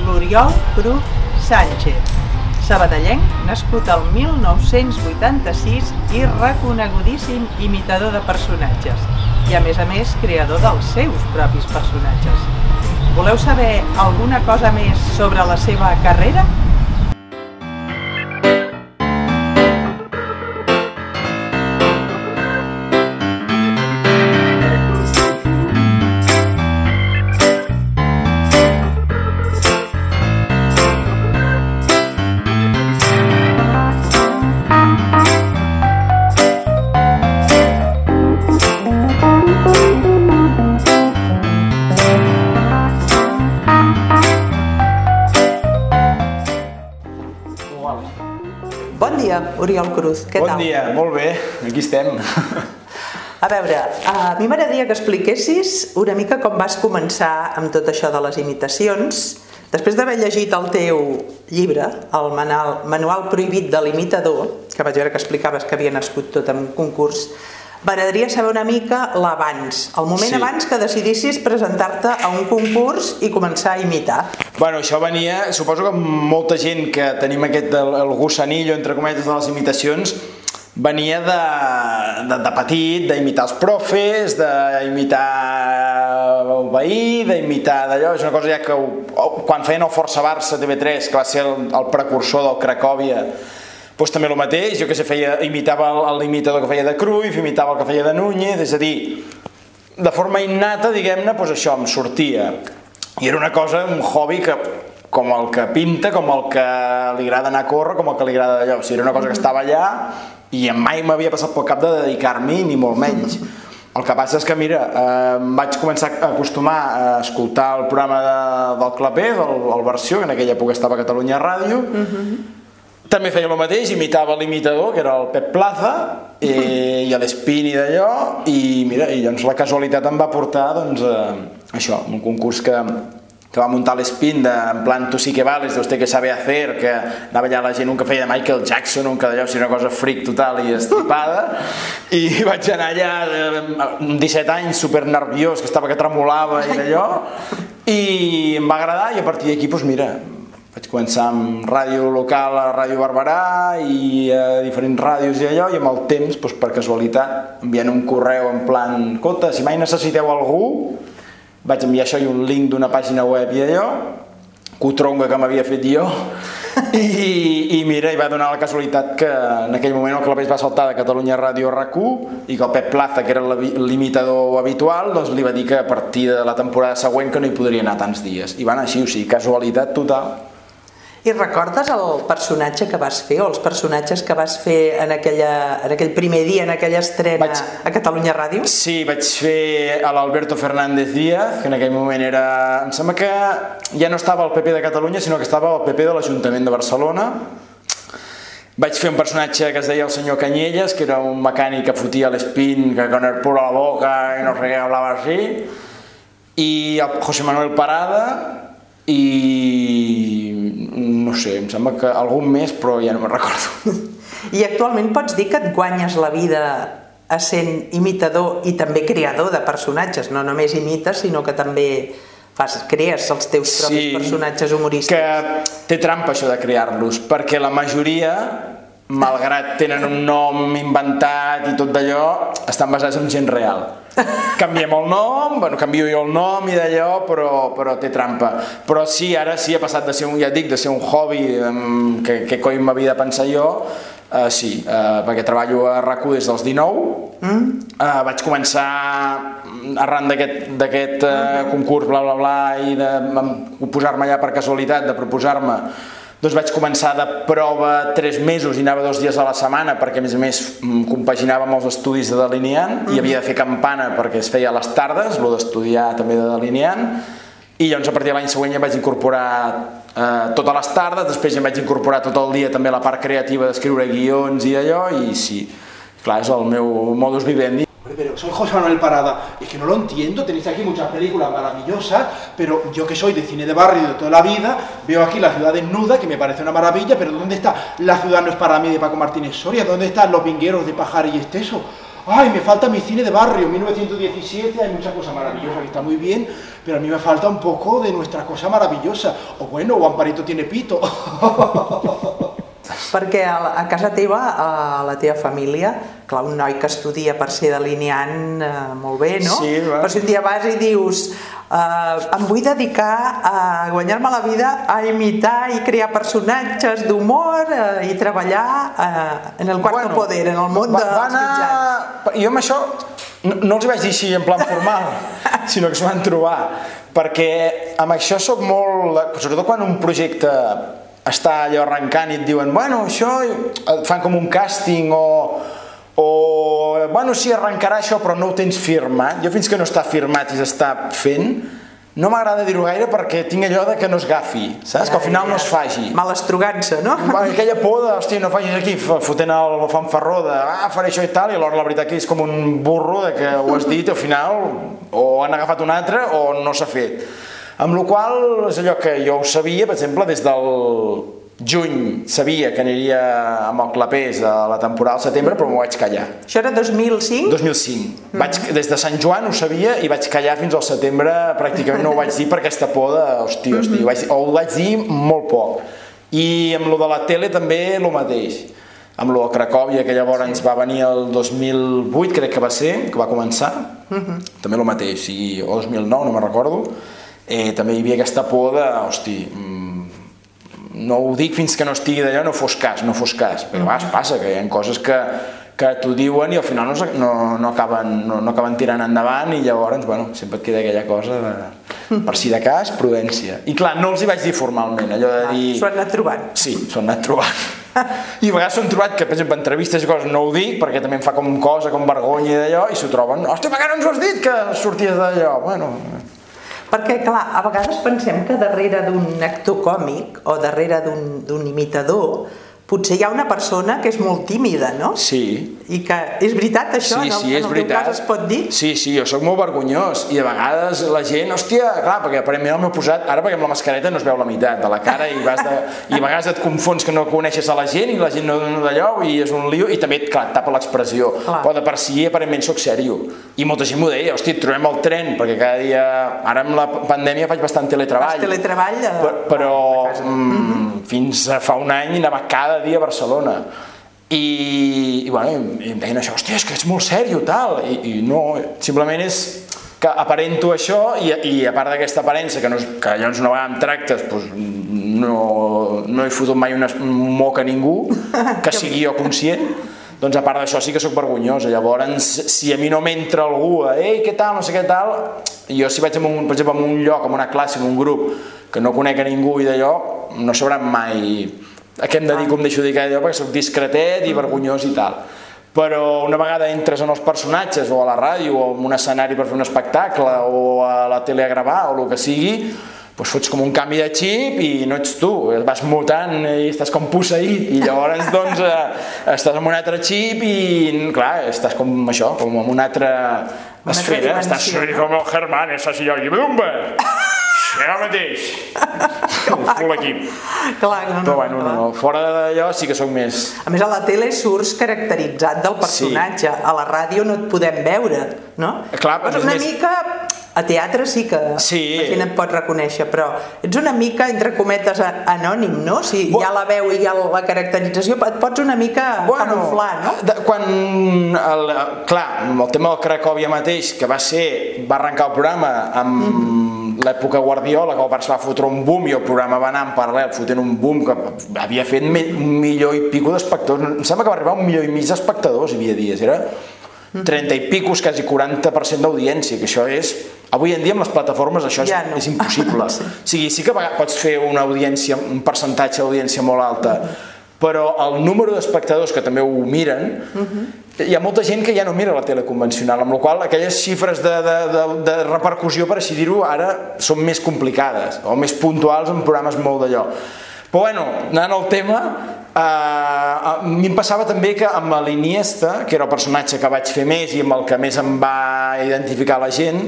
l'Oriol Cruz Sánchez, sabadellenc, nascut el 1986 i reconegudíssim imitador de personatges i, a més, creador dels seus propis personatges. Voleu saber alguna cosa més sobre la seva carrera? Bon dia, Oriol Cruz, què tal? Bon dia, molt bé, aquí estem. A veure, a mi m'agradaria que expliquessis una mica com vas començar amb tot això de les imitacions. Després d'haver llegit el teu llibre, el Manual prohibit de l'imitador, que vaig veure que explicaves que havia nascut tot en un concurs, m'agradaria saber una mica l'abans, el moment abans que decidissis presentar-te a un concurs i començar a imitar. Bueno, això venia, suposo que molta gent que tenim el gussanillo, entre cometes, de les imitacions, venia de petit, d'imitar els profes, d'imitar el veí, d'imitar d'allò. És una cosa ja que quan feien el Força Barça TV3, que va ser el precursor del Cracòvia, doncs també el mateix, jo que sé, imitava l'imitador que feia de Cruyff, imitava el que feia de Núñez, és a dir, de forma innata, diguem-ne, doncs això em sortia. I era una cosa, un hobby que, com el que pinta, com el que li agrada anar a córrer, com el que li agrada d'allò. O sigui, era una cosa que estava allà i mai m'havia passat pel cap de dedicar-m'hi, ni molt menys. El que passa és que, mira, em vaig començar a acostumar a escoltar el programa del Clapés, el Versió, que en aquella època estava a Catalunya Ràdio. També feia el mateix, imitava l'imitador, que era el Pep Plaza, i l'Espín i d'allò, i mira, doncs la casualitat em va portar això, un concurs que va muntar l'Espín, en plan tu sí que vales, de usted que sabe hacer, que anava allà la gent, un que feia de Michael Jackson, un que d'allò, o sigui, una cosa freak total i estripada, i vaig anar allà amb 17 anys, super nerviós, que estava que tremolava i d'allò, i em va agradar, i a partir d'aquí, doncs mira, vaig començar amb ràdio local a Ràdio Barberà i a diferents ràdios i allò, i amb el temps, per casualitat, enviant un correu en plan, escolta, si mai necessiteu algú, vaig enviar això i un link d'una pàgina web i allò, cotronga que m'havia fet jo, i mira, hi va donar la casualitat que en aquell moment el Clapés va saltar de Catalunya Ràdio a RAC1 i que el Pep Plaza, que era l'imitador habitual, doncs li va dir que a partir de la temporada següent que no hi podria anar tants dies. I va anar així, o sigui, casualitat total. I recordes el personatge que vas fer o els personatges que vas fer en aquell primer dia, en aquella estrena a Catalunya Ràdio? Sí, vaig fer a l'Alberto Fernández Díaz, que en aquell moment era... Em sembla que ja no estava al PP de Catalunya, sinó que estava al PP de l'Ajuntament de Barcelona. Vaig fer un personatge que es deia el senyor Canyelles, que era un mecànic que fotia l'Espín, que con el puro a la boca i no sé què, hablava així. I el José Manuel Parada, i no sé, em sembla que algun més, però ja no me'n recordo. I actualment pots dir que et guanyes la vida essent imitador i també creador de personatges, no només imites, sinó que també crees els teus propis personatges humorístics. Que té trampa això de crear-los, perquè la majoria, malgrat tenen un nom inventat i tot d'allò, estan basats en gent real. Canviem el nom, canvio jo el nom i d'allò, però té trampa. Però sí, ara sí ha passat de ser un hobby que coi m'havia de pensar jo, sí, perquè treballo a RAC1 des dels 19, vaig començar arran d'aquest concurs bla bla bla i de posar-me allà per casualitat, de proposar-me. Doncs vaig començar de prova 3 mesos i anava 2 dies a la setmana perquè a més compaginava amb els estudis de delineant i havia de fer campana perquè es feia a les tardes, el d'estudiar també de delineant, i llavors a partir de l'any següent ja vaig incorporar totes les tardes, després ja vaig incorporar tot el dia també la part creativa d'escriure guions i allò, i sí, clar, és el meu modus vivendi. Pero soy José Manuel Parada, es que no lo entiendo, tenéis aquí muchas películas maravillosas, pero yo que soy de cine de barrio de toda la vida, veo aquí La ciudad desnuda, que me parece una maravilla, pero ¿dónde está La ciudad no es para mí de Paco Martínez Soria? ¿Dónde están Los vingueros de Pajar y Esteso? ay, me falta mi cine de barrio, 1917, hay mucha cosa maravillosa que está muy bien, pero a mí me falta un poco de nuestra cosa maravillosa. O bueno, o Amparito tiene pito. Perquè a casa teva, a la teva família, clar, un noi que estudia per ser delineant molt bé, no? Sí, va. Però si un dia vas i dius em vull dedicar a guanyar-me la vida a imitar i crear personatges d'humor i treballar en el quarto poder, en el món dels mitjans. Jo amb això no els vaig dir així en plan formal, sinó que s'ho van trobar, perquè amb això soc molt... Sobretot quan un projecte està allò arrencant i et diuen, bueno, això, et fan com un càsting o bueno, sí, arrencarà això però no ho tens firmat. Jo fins que no està firmat i s'està fent, no m'agrada dir-ho gaire perquè tinc allò de que no es gafi, saps? Que al final no es faci. Malastrugança, no? Aquella por de, hòstia, no facis aquí fotent el fanfarró de, faré això i tal, i alhora la veritat que és com un burro de que ho has dit i al final o han agafat un altre o no s'ha fet. Amb la qual cosa és allò que jo ho sabia, per exemple, des del juny sabia que aniria amb el Clapés a la temporada al setembre, però m'ho vaig callar. Això era 2005? 2005. Des de Sant Joan ho sabia i vaig callar fins al setembre, pràcticament no ho vaig dir per aquesta por de, hòstia, ho vaig dir molt poc. I amb lo de la tele també el mateix. Amb lo de Cracòvia, que llavors ens va venir el 2008, crec que va ser, que va començar, també el mateix, o 2009, no me'n recordo. També hi havia aquesta por de, hosti, no ho dic fins que no estigui d'allò, no fos cas, perquè a vegades passa que hi ha coses que t'ho diuen i al final no acaben tirant endavant i llavors, bueno, sempre et queda aquella cosa de, per si de cas, prudència. I clar, no els hi vaig dir formalment, allò de dir... S'ho han anat trobant. Sí, s'ho han anat trobant. I a vegades s'ho han trobat que, per exemple, entrevistes i coses no ho dic perquè també em fa com cosa, com vergonya i d'allò, i s'ho troben, hòstia, per què no ens ho has dit que sorties d'allò? Bueno... Perquè, clar, a vegades pensem que darrere d'un actor còmic o darrere d'un imitador potser hi ha una persona que és molt tímida, no? Sí. I que és veritat això, sí, en el teu cas es pot dir? Sí, jo sóc molt vergonyós i a vegades la gent, hòstia, clar, perquè aparentment el meu posat, ara perquè amb la mascareta no es veu la meitat de la cara i a vegades et confons que no coneixes a la gent i la gent no d'allò i és un lío i també, clar, et tapa l'expressió. Però de per si aparentment soc sèrio. I molta gent m'ho deia, hòstia, et trobem al tren, perquè cada dia, ara amb la pandèmia faig bastant teletreball. Fas teletreball? Però fins fa un any anava cada dia a Barcelona i bueno, em deien això, hòstia, és que ets molt sèrio tal, i no, simplement és que aparento això i a part d'aquesta aparença que llavors una vegada em tractes no he fotut mai un moc a ningú que sigui jo conscient, doncs a part d'això sí que sóc vergonyosa. Llavors si a mi no m'entra algú ei, què tal, no sé què tal, jo si vaig per exemple en un lloc, en una classe, en un grup que no conec a ningú i d'allò, no sabran mai a què em dedico, em deixo dedicar allò perquè soc discretet i vergonyós i tal. Però una vegada entres en els personatges o a la ràdio o en un escenari per fer un espectacle o a la tele a gravar o el que sigui, doncs fots com un canvi de xip i no ets tu, vas mutant i estàs com posseït i llavors doncs estàs en un altre xip i clar, estàs com això, com en una altra esfera, estàs com el Germán, estàs allò i bumba! Allò mateix, full equip. Però bueno, fora d'allò sí que soc més... A més a la tele surts caracteritzat del personatge, a la ràdio no et podem veure, no? Però una mica... A teatre sí que la gent et pot reconèixer, però ets una mica, entre cometes, anònim, no? Si hi ha la veu i hi ha la caracterització, et pots una mica camuflar, no? Clar, el tema del Cracòvia mateix, que va arrencar el programa amb l'època Guardiola, que es va fotre un boom i el programa va anar en paral·lel fotent un boom que havia fet 1 milió i pico d'espectadors, em sembla que va arribar a 1,5 milió d'espectadors, hi havia dies, era 30 i picos, quasi 40% d'audiència, que això és... Avui en dia amb les plataformes això és impossible. O sigui, sí que pots fer una audiència, un percentatge d'audiència molt alta, però el número d'espectadors que també ho miren, hi ha molta gent que ja no mira la tele convencional, amb la qual cosa aquelles xifres de repercussió, per així dir-ho, ara són més complicades o més puntuals en programes molt d'allò. Però bueno, anant al tema, a mi em passava també que amb l'Iniesta, que era el personatge que vaig fer més i amb el que més em va identificar la gent,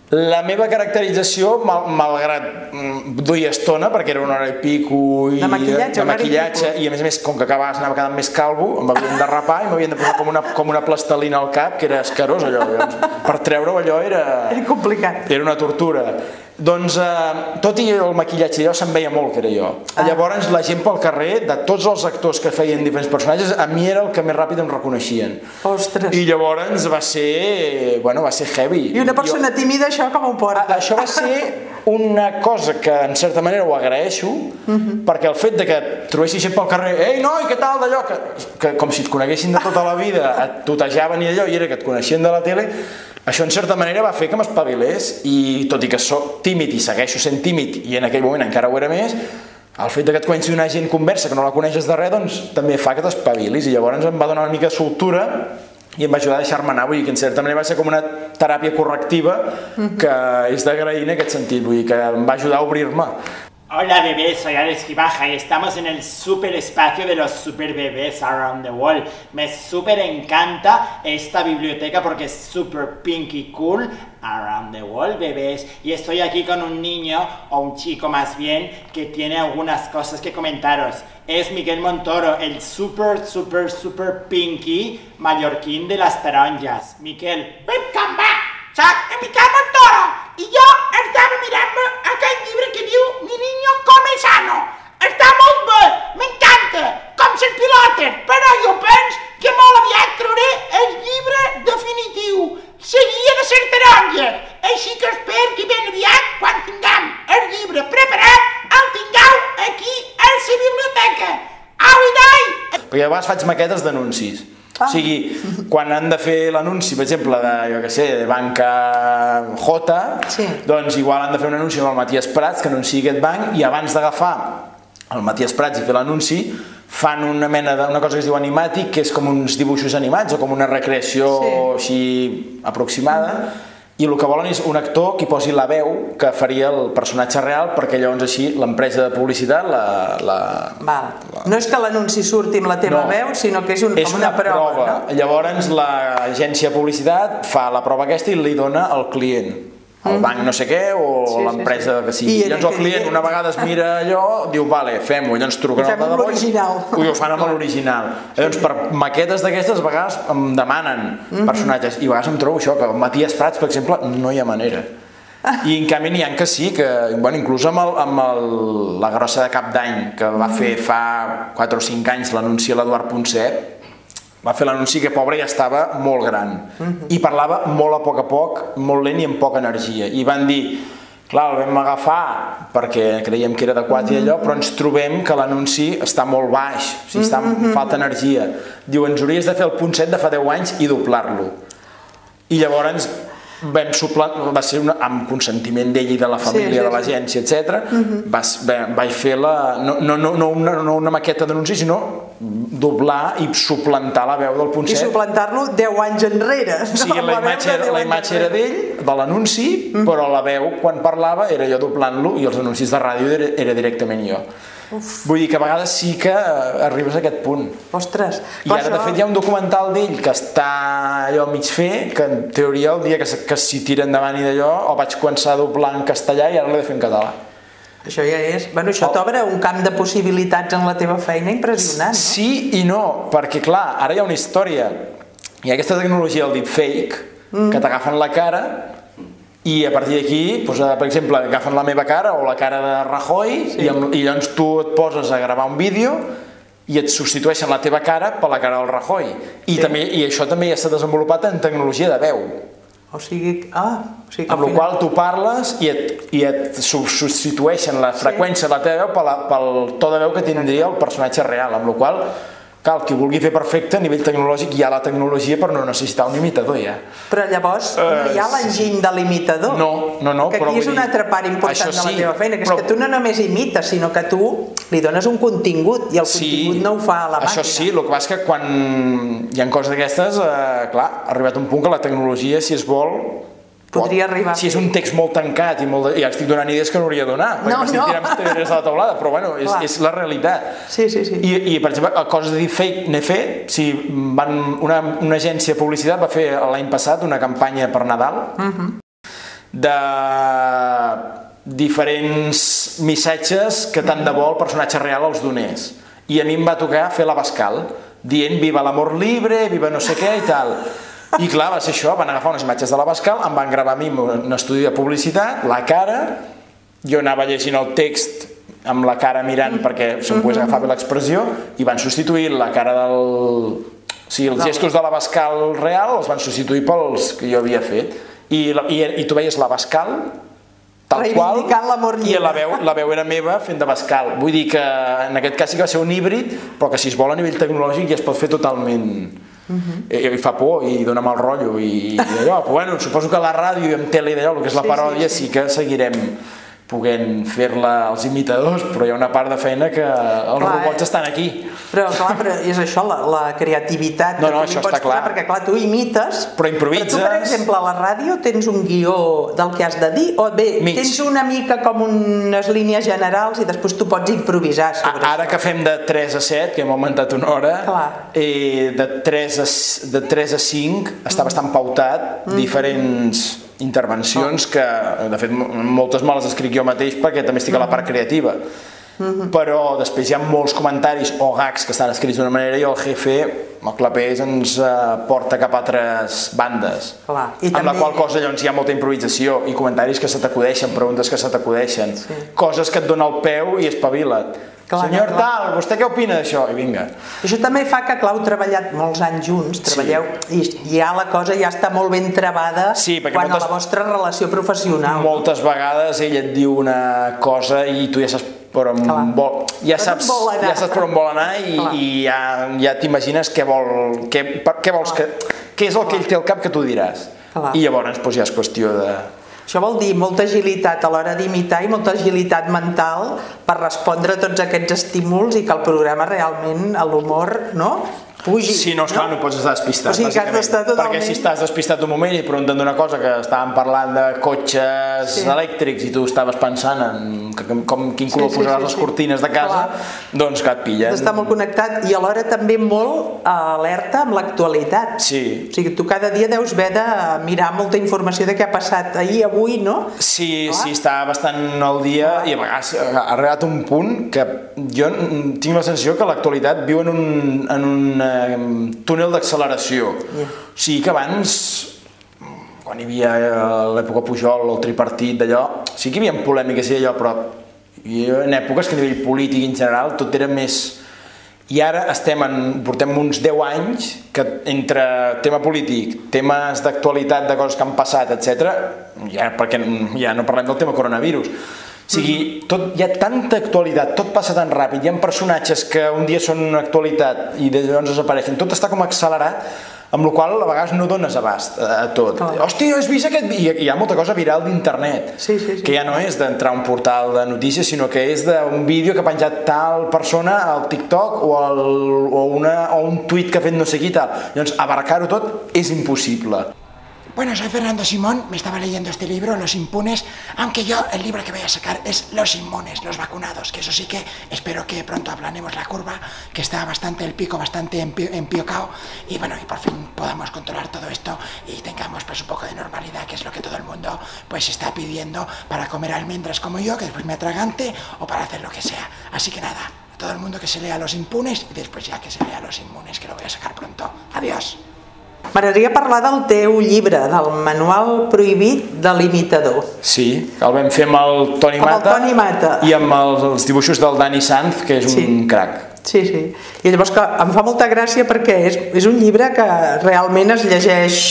La meva caracterització, malgrat duia estona, perquè era una hora i pico de maquillatge, i a més, com que cada vegada anava quedant més calvo, m'havien de rapar i m'havien de posar com una plastelina al cap, que era escarós allò. Per treure-ho allò era complicat. Era una tortura. Doncs, tot i el maquillatge allò, se'n veia molt que era jo. Llavors, la gent pel carrer, de tots els actors que feien diferents personatges, a mi era el que més ràpid em reconeixien. Ostres! I llavors va ser heavy. I una persona tímida, això com ho porta? Això va ser una cosa que, en certa manera, ho agraeixo, perquè el fet de que trobessis gent pel carrer, ei, noi, què tal, d'allò, que com si et coneguessin de tota la vida, et tutejaven i allò, i era que et coneixien de la tele, això, en certa manera, va fer que m'espavilés, i tot i que soc tímid i segueixo sent tímid, i en aquell moment encara ho era més, el fet que et comenci una gent conversa que no la coneixes de res, doncs també fa que t'espavilis, i llavors em va donar una mica de soltura i em va ajudar a deixar-me anar, vull dir que en certa manera va ser com una teràpia correctiva que és d'agrair en aquest sentit, vull dir que em va ajudar a obrir-me. Hola bebés, soy Alex Gibaja y estamos en el super espacio de los super bebés around the world. Me super encanta esta biblioteca porque es super pink y cool. Around the world, bebés. Y estoy aquí con un niño, o un chico más bien, que tiene algunas cosas que comentaros. Es Miguel Montoro, el super pinky mallorquín de las taronjas. Miquel. Welcome back! Soc en Miquel Montoro i jo estava mirant aquest llibre que diu Mi niño come sano. Està molt bé, m'encanta, com ser pilòter, però jo penso que molt aviat trauré el llibre definitiu. Seguia de ser taronja, així que espero que ben aviat, quan tinguem el llibre preparat, el tingueu aquí a la biblioteca. Au i dai! Perquè a vegades faig maquetes d'anuncis. O sigui, quan han de fer l'anunci, per exemple, de, jo què sé, de Banca J, doncs igual han de fer un anunci amb el Matías Prats, que anunciï aquest banc, i abans d'agafar el Matías Prats i fer l'anunci, fan una mena d'una cosa que es diu animàtic, que és com uns dibuixos animats o com una recreació així aproximada, i el que volen és un actor que hi posi la veu que faria el personatge real, perquè llavors així l'empresa de publicitat no és que l'anunci surti amb la teva veu, sinó que és com una prova. Llavors l'agència de publicitat fa la prova aquesta i li dona al client, el banc no sé què o l'empresa que sigui. I llavors el client una vegada es mira allò, diu vale, fem-ho, llavors truquen al de boig i ho fan amb l'original. Llavors per maquetes d'aquestes a vegades em demanen personatges i a vegades em trobo això, que el Matías Prats per exemple no hi ha manera. I en canvi n'hi ha que sí, que inclús amb la grossa de Cap d'Any que va fer fa 4 o 5 anys l'anunci a l'Eduard Ponset, va fer l'anunci que pobre ja estava molt gran i parlava molt a poc, molt lent i amb poca energia, i van dir clar, el vam agafar perquè creiem que era adequat i allò, però ens trobem que l'anunci està molt baix, o sigui, falta energia. Diu, ens hauries de fer el Ponset de fa 10 anys i doblar-lo. I llavors vam va ser amb consentiment d'ell i de la família, de l'agència, etc. Vaig fer no una maqueta d'anunci, sinó doblar i suplantar la veu del Ponset. I suplantar-lo 10 anys enrere. Sí, la imatge era d'ell, de l'anunci, però la veu, quan parlava, era jo doblant-lo i els anuncis de ràdio era directament jo. Vull dir que a vegades sí que arribes a aquest punt. Ostres! I ara, de fet, hi ha un documental d'ell que està allò mig fer, que en teoria el dia que s'hi tira endavant i d'allò, el vaig començar a doblar en castellà i ara l'he de fer en català. Això ja és... Bueno, això t'obre un camp de possibilitats en la teva feina impressionant. Sí i no, perquè clar, ara hi ha una història. Hi ha aquesta tecnologia del deepfake, que t'agafen la cara i a partir d'aquí, per exemple, agafen la meva cara o la cara de Rajoy i llavors tu et poses a gravar un vídeo i et substitueixen la teva cara per la cara del Rajoy. I això també ja s'ha desenvolupat en tecnologia de veu. O sigui... Amb la qual tu parles i et substitueixen la freqüència de la teva veu pel to de veu que tindria el personatge real, amb la qual cal, qui vulgui fer perfecte a nivell tecnològic hi ha la tecnologia per no necessitar un imitador ja. Però llavors no hi ha l'enginy de l'imitador. No. Que aquí és una altra part important de la teva feina, que és que tu no només imites, sinó que tu li dones un contingut i el contingut no ho fa a la màquina. Això sí, el que passa és que quan hi ha coses d'aquestes, clar, ha arribat un punt que la tecnologia, si es vol, podria arribar. Si és un text molt tancat i ja estic donant idees que no hauria de donar, perquè m'estic tirant idees a la taulada, però bueno, és la realitat. Sí. I per exemple, coses de deepfake n'he fet, una agència de publicitat va fer l'any passat una campanya per Nadal de diferents missatges que tant de bo el personatge real els donés. I a mi em va tocar fer l'Abascal, dient viva l'amor libre, viva no sé què i tal. I clar, va ser això, van agafar unes imatges de l'Abascal, em van gravar a mi un estudi de publicitat, la cara, jo anava llegint el text amb la cara mirant perquè se'm pogués agafar bé l'expressió, i van substituir la cara del... O sigui, els gestos de l'Abascal real els van substituir pels que jo havia fet. I tu veies l'Abascal tal qual, i la veu era meva fent d'Abascal. Vull dir que en aquest cas sí que va ser un híbrid, però que si es vol a nivell tecnològic ja es pot fer totalment... I fa por i dona mal rotllo i allò, però bueno, suposo que a la ràdio i amb tele d'allò, el que és la paròdia, sí que seguirem podent fer-la als imitadors, però hi ha una part de feina que els robots estan aquí. Però clar, és això, la creativitat. No, això està clar. Perquè clar, tu imites, però improvises. Però tu, per exemple, a la ràdio tens un guió del que has de dir, o bé, tens una mica com unes línies generals i després tu pots improvisar sobre això. Ara que fem de 3 a 7, que hem augmentat una hora, de 3 a 5 està bastant pautat, diferents intervencions que, de fet, moltes me les escric jo mateix perquè també estic a la part creativa. Però després hi ha molts comentaris o gags que estan escrits d'una manera i el jefe, el clapés, ens porta cap a altres bandes. Amb la qual cosa llavors hi ha molta improvisació i comentaris que se t'acudeixen, preguntes que se t'acudeixen, coses que et dona el peu i espavila't. Senyor tal, vostè què opina d'això? I vinga. Això també fa que, clar, heu treballat molts anys junts, treballeu, i ja la cosa ja està molt ben trebada quan a la vostra relació professional. Moltes vegades ell et diu una cosa i tu ja saps per on vol anar i ja t'imagines què vols, què és el que ell té al cap que tu diràs. I llavors ja és qüestió de... Això vol dir molta agilitat a l'hora d'imitar i molta agilitat mental per respondre a tots aquests estímuls i que el programa realment, l'humor, pugi. Sí, no, esclar, no pots estar despistat, perquè si estàs despistat un moment i pregunten d'una cosa que estàvem parlant de cotxes elèctrics i tu estaves pensant en quin color posaràs les cortines de casa, doncs que et pillen. Està molt connectat i alhora també molt alerta amb l'actualitat. Sí. O sigui, tu cada dia deus haver de mirar molta informació de què ha passat ahir, avui, no? Sí, està bastant al dia i a vegades ha arribat un punt que jo tinc la sensació que l'actualitat viu en un túnel d'acceleració. O sigui que abans, quan hi havia l'època Pujol, el tripartit d'allò, sí que hi havia polèmiques i allò, però en èpoques que a nivell polític en general tot era més... I ara portem uns 10 anys que entre tema polític, temes d'actualitat, de coses que han passat, etc., perquè ja no parlem del tema coronavirus, o sigui, hi ha tanta actualitat, tot passa tan ràpid, hi ha personatges que un dia són una actualitat i llavors desapareixen, tot està com accelerat, amb la qual cosa a vegades no dones abast a tot. Hòstia, has vist aquest vídeo? Hi ha molta cosa viral d'internet, que ja no és d'entrar a un portal de notícies, sinó que és d'un vídeo que ha penjat tal persona al TikTok o un tuit que ha fet no sé qui tal. Llavors, abarcar-ho tot és impossible. Bueno, soy Fernando Simón, me estaba leyendo este libro, Los Impunes, aunque yo el libro que voy a sacar es Los Inmunes, los vacunados, que eso sí que espero que pronto aplanemos la curva, que está bastante el pico, bastante empiocao, y bueno, y por fin podamos controlar todo esto y tengamos pues un poco de normalidad, que es lo que todo el mundo pues está pidiendo para comer almendras como yo, que después me atragante, o para hacer lo que sea. Así que nada, a todo el mundo que se lea Los Impunes y después ya que se lea Los Inmunes, que lo voy a sacar pronto. Adiós. M'agradaria parlar del teu llibre, del manual prohibit de l'imitador. Sí, el vam fer amb el Toni Mata i amb els dibuixos del Dani Sanz, que és un crac. Sí. I llavors que em fa molta gràcia perquè és un llibre que realment es llegeix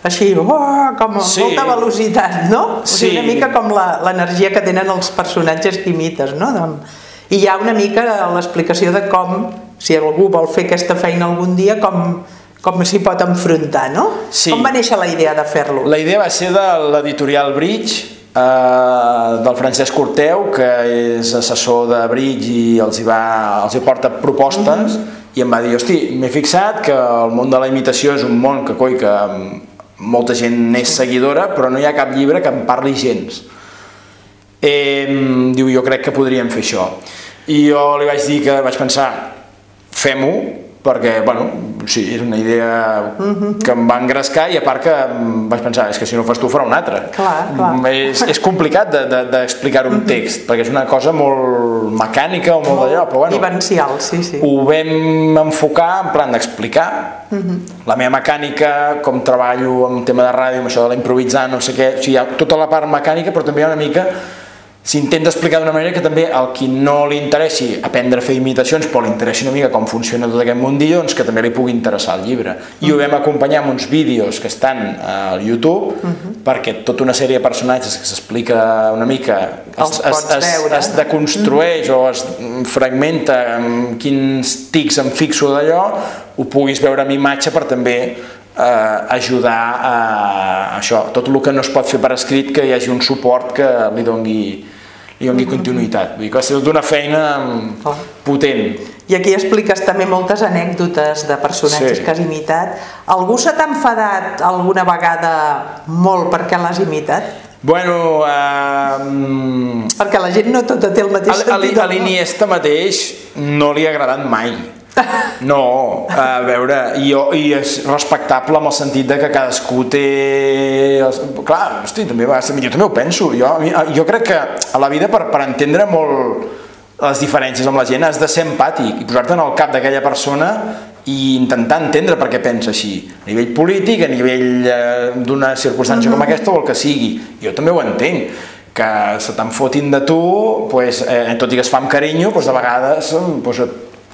així, com amb molta velocitat, no? O sigui, una mica com l'energia que tenen els personatges que imites, no? I hi ha una mica l'explicació de com, si algú vol fer aquesta feina algun dia, com s'hi pot enfrontar, no? Com va néixer la idea de fer-lo? La idea va ser de l'editorial Bridge, del Francesc Corteu, que és assessor de Bridge i els hi porta propostes, i em va dir, hosti, m'he fixat que el món de la imitació és un món que molta gent n'és seguidora, però no hi ha cap llibre que em parli gens. Diu, jo crec que podríem fer això. I jo li vaig dir que vaig pensar, fem-ho, perquè, bueno, sí, és una idea que em va engrescar i a part que vaig pensar, és que si no ho fas tu ho farà un altre. És complicat d'explicar un text, perquè és una cosa molt mecànica o molt d'allò, però bueno, vivencial, sí. Ho vam enfocar en plan d'explicar la meva mecànica, com treballo amb tema de ràdio, amb això de l'improvisar, no sé què, o sigui, hi ha tota la part mecànica, però també hi ha una mica s'intenta explicar d'una manera que també al qui no li interessi aprendre a fer imitacions però li interessi una mica com funciona tot aquest mundillo, doncs que també li pugui interessar el llibre. I ho vam acompanyar amb uns vídeos que estan al YouTube perquè tota una sèrie de personatges que s'explica una mica es deconstrueix o es fragmenta amb quins tics em fixo d'allò, ho puguis veure amb imatge per també ajudar a això, tot el que no es pot fer per escrit, que hi hagi un suport que li doni continuïtat. Vull dir que ha sigut una feina potent. I aquí expliques també moltes anècdotes de personatges que has imitat. Algú se t'ha enfadat alguna vegada molt perquè l'has imitat? Bueno... perquè la gent no tota té el mateix sentit. A l'Iniesta mateix no li ha agradat mai. No, a veure, i és respectable amb el sentit de que cadascú té... Clar, hosti, també jo també ho penso. Jo crec que a la vida per entendre molt les diferències amb la gent has de ser empàtic i posar-te en el cap d'aquella persona i intentar entendre per què pensa així, a nivell polític, a nivell d'una circumstància com aquesta o el que sigui. Jo també ho entenc, que se te'n fotin de tu, tot i que es fa amb carinyo, de vegades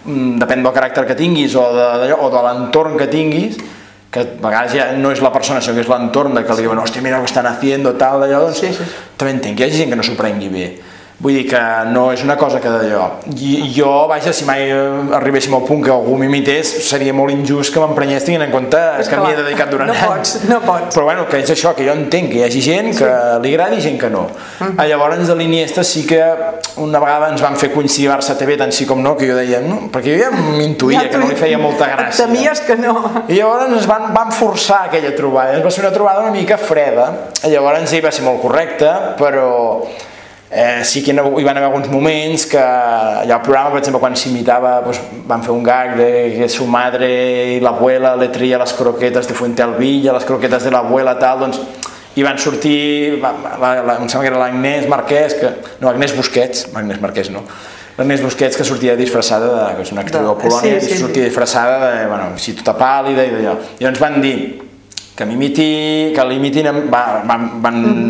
depèn del caràcter que tinguis o de l'entorn que tinguis, que a vegades ja no és la persona sinó que és l'entorn que li diuen, hòstia, mira el que estan haciendo, tal, d'allò, doncs també entenc que hi hagi gent que no s'ho prengui bé. Vull dir que no és una cosa que d'allò. Jo, vaja, si mai arribéssim al punt que algú m'imités, seria molt injust que m'emprenyés tenint en compte que m'hi he dedicat durant anys. No pots. Però bueno, que és això, que jo entenc que hi hagi gent que li agradi i gent que no. Llavors a l'Iniesta sí que una vegada ens van fer coincidir a Barça TV, tant sí com no, que jo deia, no, perquè jo ja m'intuïa que no li feia molta gràcia. Temies que no. I llavors ens van forçar aquella trobada. Va ser una trobada una mica freda. Llavors ell va ser molt correcte, però... sí que hi van haver alguns moments que allà al programa, per exemple, quan s'imitava van fer un gag de que su madre i l'abuela le tria les croquetes de Fuentealbilla, les croquetes de l'abuela, tal, doncs i van sortir, em sembla que era l'Agnès Marquès, Agnès Busquets, Agnès Marquès no, l'Agnès Busquets, que sortia disfressada que és una actriu de Polònia, sortia disfressada de, així tota pàl·lida i d'allò. I ens van dir que l'imitin, van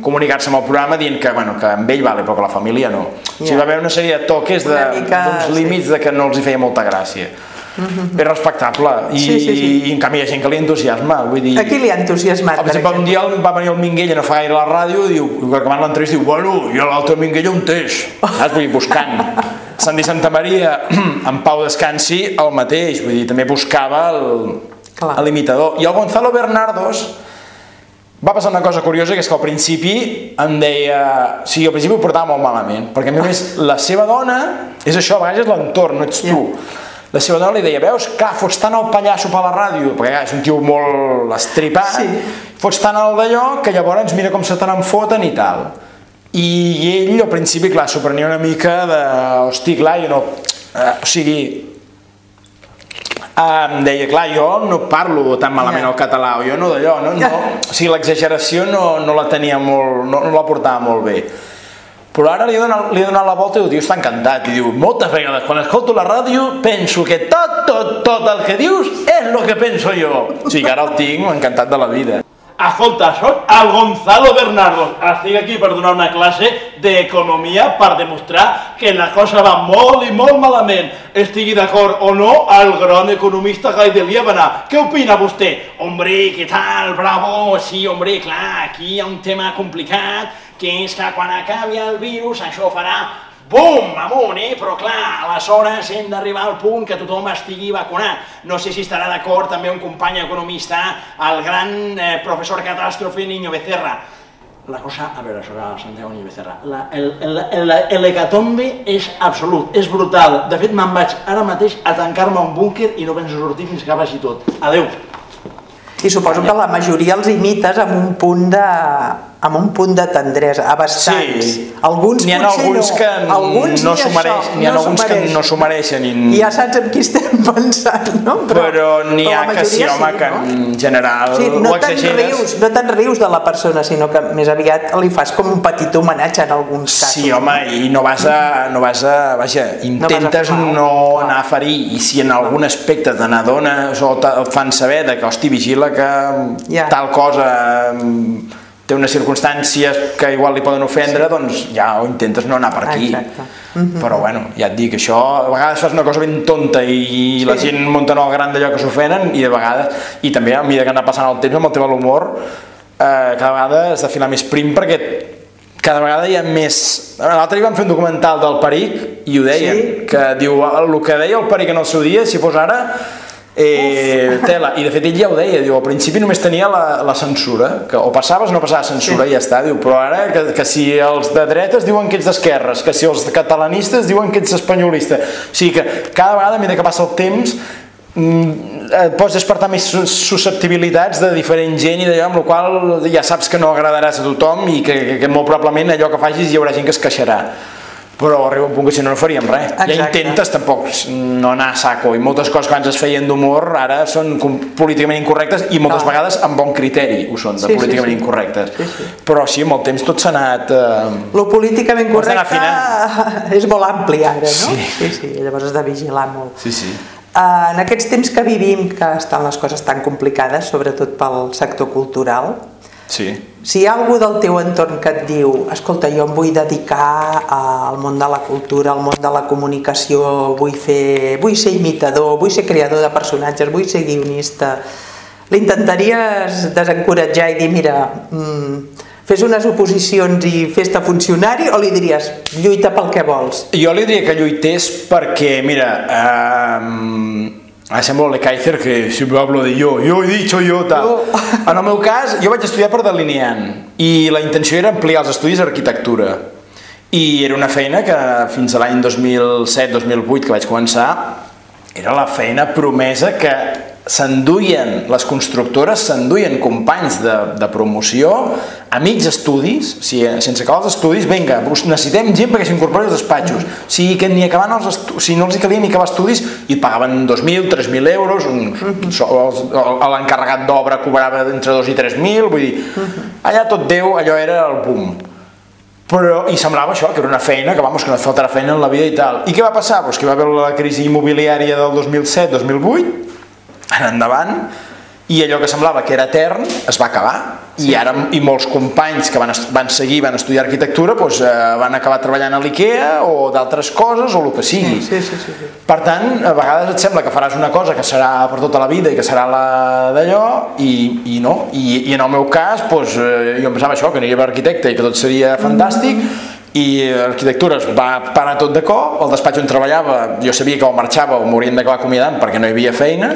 comunicar-se amb el programa dient que amb ell vale, però que la família no. O sigui, va haver una sèrie de toques d'uns límits de que no els hi feia molta gràcia. És respectable i en canvi hi ha gent que li entusiasma. A qui li ha entusiasmat? Per exemple, un dia va venir el Minguella no fa gaire a la ràdio i acabant l'entrevista diu, bueno, jo l'altre Minguella un teix, saps? Vull dir, buscant. Sandy Santamaria, en Pau Descansi, el mateix, vull dir, també buscava l'imitador. I el Gonzalo Bernardos va passar una cosa curiosa, que és que al principi em deia... O sigui, al principi ho portava molt malament, perquè a més la seva dona, és això, a vegades és l'entorn, no ets tu. La seva dona li deia, veus, clar, fots tant el pallasso per la ràdio, perquè és un tio molt estripat, fots tant el d'allò que llavors mira com se te n'enfoten i tal. I ell al principi, clar, s'ho prenia una mica de... Hosti, clar, jo no... O sigui... Em deia, clar, jo no parlo tan malament el català, o jo no d'allò, o sigui, l'exageració no la tenia molt, no la portava molt bé. Però ara li he donat la volta i el tio està encantat, i diu, moltes vegades quan escolto la ràdio penso que tot el que dius és el que penso jo. O sigui que ara el tinc encantat de la vida. Escolta, soc el Gonzalo Bernardo. Estic aquí per donar una classe d'economia per demostrar que la cosa va molt i molt malament. Estigui d'acord o no, el gran economista Gai de Liébana. Què opina vostè? Hombre, què tal? Bravo! Sí, hombre, clar, aquí hi ha un tema complicat, que és que quan acabi el virus això farà bum, amunt, però clar, aleshores hem d'arribar al punt que tothom estigui vacunat. No sé si estarà d'acord també un company economista, el gran professor catàstrofe Niño Becerra. La cosa, a veure, això que Santiago Niño Becerra, l'hecatombe és absolut, és brutal. De fet, me'n vaig ara mateix a tancar-me a un búnquer i no penso sortir fins que vagi tot. Adéu. I suposo que la majoria els imites amb un punt amb un punt de tendresa, a bastants. Sí. Alguns n'hi ha potser alguns que alguns no s'ho mereixen, n'hi ha alguns que no s'ho mereixen. I ja saps amb qui estem pensant, no? Però n'hi ha que sí, home, que en general ho exageres. No te'n rius de la persona, sinó que més aviat li fas com un petit homenatge en alguns casos. Sí, home, i no vas a vaja, intentes no anar a ferir, i si en algun aspecte te n'adones o et fan saber que, hosti, vigila que tal cosa té unes circumstàncies que igual li poden ofendre, doncs ja ho intentes no anar per aquí. Però bueno, ja et dic, això a vegades fas una cosa ben tonta i la gent munta en el gran d'allò que s'ofenen, i de vegades, i també a mesura que anar passant el temps amb el teu humor, cada vegada has de filar més prim, perquè cada vegada hi ha més... L'altre dia vam fer un documental del Peric i ho deien, que diu, el que deia el Peric en el seu dia, si fos ara, tela, i de fet ell ja ho deia, diu, al principi només tenia la censura, que o passaves o no passava censura, i ja està, diu, però ara que si els de dretes diuen que ets d'esquerres, que si els catalanistes diuen que ets espanyolista, o sigui que cada vegada a mesura que passa el temps pots despertar més susceptibilitats de diferent gent, i d'allò amb la qual ja saps que no agradaràs a tothom, i que molt probablement allò que facis hi haurà gent que es queixarà, però arriba un punt que si no faríem res. Ja intentes tampoc no anar a saco, i moltes coses que abans es feien d'humor ara són políticament incorrectes, i moltes vegades amb bon criteri ho són, de políticament incorrectes, però sí, amb el temps tot s'ha anat... Lo políticament correcte és molt ampli ara, no? Sí, llavors has de vigilar molt. En aquests temps que vivim, que estan les coses tan complicades, sobretot pel sector cultural, si hi ha algú del teu entorn que et diu, escolta, jo em vull dedicar al món de la cultura, al món de la comunicació, vull ser imitador, vull ser creador de personatges, vull ser guionista, l'intentaries desencoratjar i dir, mira, fes unes oposicions i fes-te funcionari, o li diries, lluita pel que vols? Jo li diria que lluités perquè, mira... sembla el Kaiser, que sempre hablo de jo he dicho yo, tal. En el meu cas, jo vaig estudiar per delineant, i la intenció era ampliar els estudis d'arquitectura, i era una feina que fins a l'any 2007-2008 que vaig començar, era la feina promesa que s'enduien, les constructores s'enduien companys de promoció a mig estudis, sense acabar els estudis, vinga, necessitem gent perquè s'incorpori als despatxos, si no els hi calia ni acabar estudis, i et pagaven 2.000, 3.000 euros, l'encarregat d'obra cobrava entre 2 i 3.000, vull dir, allà tot Déu, allò era el boom. I semblava això, que era una feina, que no et faltarà feina en la vida i tal. I què va passar? Que va haver la crisi immobiliària del 2007-2008, endavant, i allò que semblava que era etern es va acabar, i molts companys que van estudiar arquitectura van acabar treballant a l'IKEA o d'altres coses o el que sigui. Per tant, a vegades et sembla que faràs una cosa que serà per tota la vida i que serà d'allò, i no. I en el meu cas, jo em pensava això, que no hi havia arquitecte i que tot seria fantàstic, i l'arquitectura es va parar tot de cop, el despatx on treballava jo sabia que o marxava o m'haurien d'acabar acomiadant perquè no hi havia feina,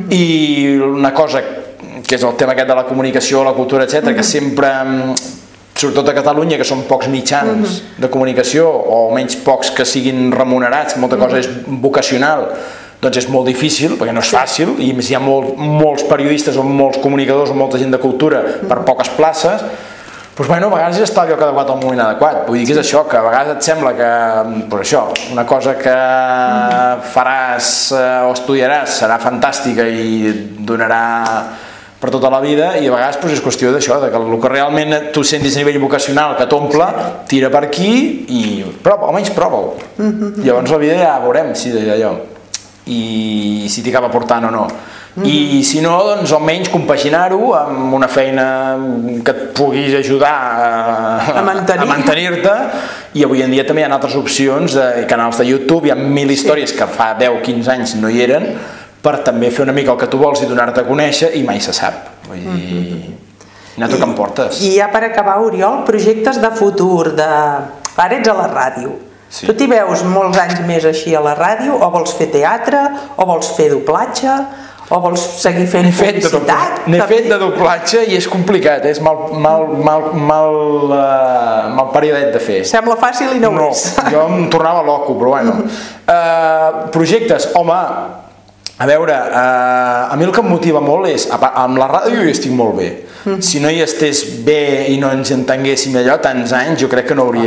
i una cosa que és el tema aquest de la comunicació, la cultura, etc., que sempre, sobretot a Catalunya, que són pocs mitjans de comunicació, o almenys pocs que siguin remunerats, molta cosa és vocacional, doncs és molt difícil, perquè no és fàcil, i hi ha molts periodistes o molts comunicadors o molta gent de cultura per poques places. Doncs a vegades és estar allò que adequat al moment adequat. Vull dir que és això, que a vegades et sembla que una cosa que faràs o estudiaràs serà fantàstica i donarà per tota la vida, i a vegades és qüestió d'això, que el que realment tu sentis a nivell vocacional que t'omple, tira per aquí i almenys prova-ho. Llavors la vida ja veurem si d'allò, i si t'hi acaba portant o no. I si no, doncs almenys compaginar-ho amb una feina que et puguis ajudar a mantenir-te, i avui en dia també hi ha altres opcions de canals de YouTube, hi ha 1.000 històries que fa 10-15 anys no hi eren, per també fer una mica el que tu vols i donar-te a conèixer, i mai se sap. Vull dir, anar tu que em portes. I ja per acabar, Oriol, projectes de futur, ara ets a la ràdio. Tu t'hi veus molts anys més així a la ràdio, o vols fer teatre, o vols fer doblatge, o vols seguir fent publicitat? N'he fet de doblatge i és complicat, és mal periodet de fer. Sembla fàcil i no ho és. Jo em tornava loco, però bueno. Projectes, home, A veure, a mi el que em motiva molt és, amb la ràdio jo estic molt bé. Si no hi estés bé i no ens entenguéssim allò tants anys, jo crec que no hi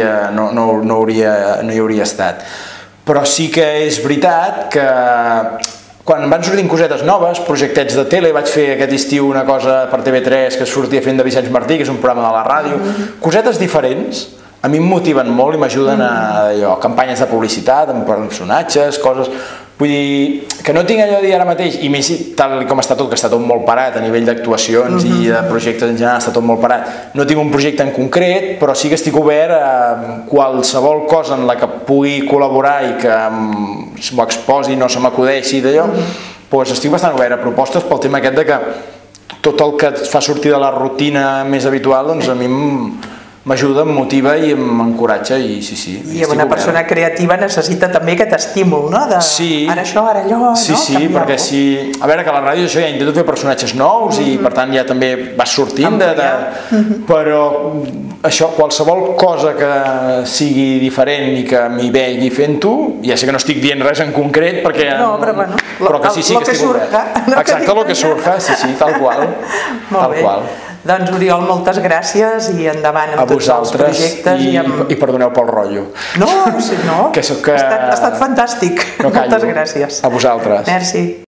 hauria estat. Però sí que és veritat que quan van sortint cosetes noves, projectets de tele, vaig fer aquest estiu una cosa per TV3 que sortia fent de Vicenç Martí, que és un programa de la ràdio, cosetes diferents, a mi em motiven molt i m'ajuden a campanyes de publicitat, amb personatges, coses... Vull dir, que no tinc allò de dir ara mateix, i més tal com està tot, que està tot molt parat a nivell d'actuacions i de projectes en general, està tot molt parat. No tinc un projecte en concret, però sí que estic obert a qualsevol cosa en la que pugui col·laborar i que m'ho exposi, no se m'acudeixi d'allò, doncs estic bastant obert a propostes pel tema aquest de que tot el que et fa sortir de la rutina més habitual, doncs a mi m'ajuda, em motiva i m'encoratja i sí. I una persona creativa necessita també aquest estímul, no? Sí. Ara això, ara allò, no? Sí, perquè sí... A veure, que a la ràdio això ja intento fer personatges nous i per tant ja també vas sortint però això, qualsevol cosa que sigui diferent i que m'hi vegi fent-ho, ja sé que no estic dient res en concret perquè... No, però bueno, però que sí que estic obert. Exacte, lo que surja, sí, tal qual. Molt bé. Doncs Oriol, moltes gràcies i endavant amb tots els projectes. I perdoneu pel rotllo. No, ha estat fantàstic. Moltes gràcies. A vosaltres. Merci.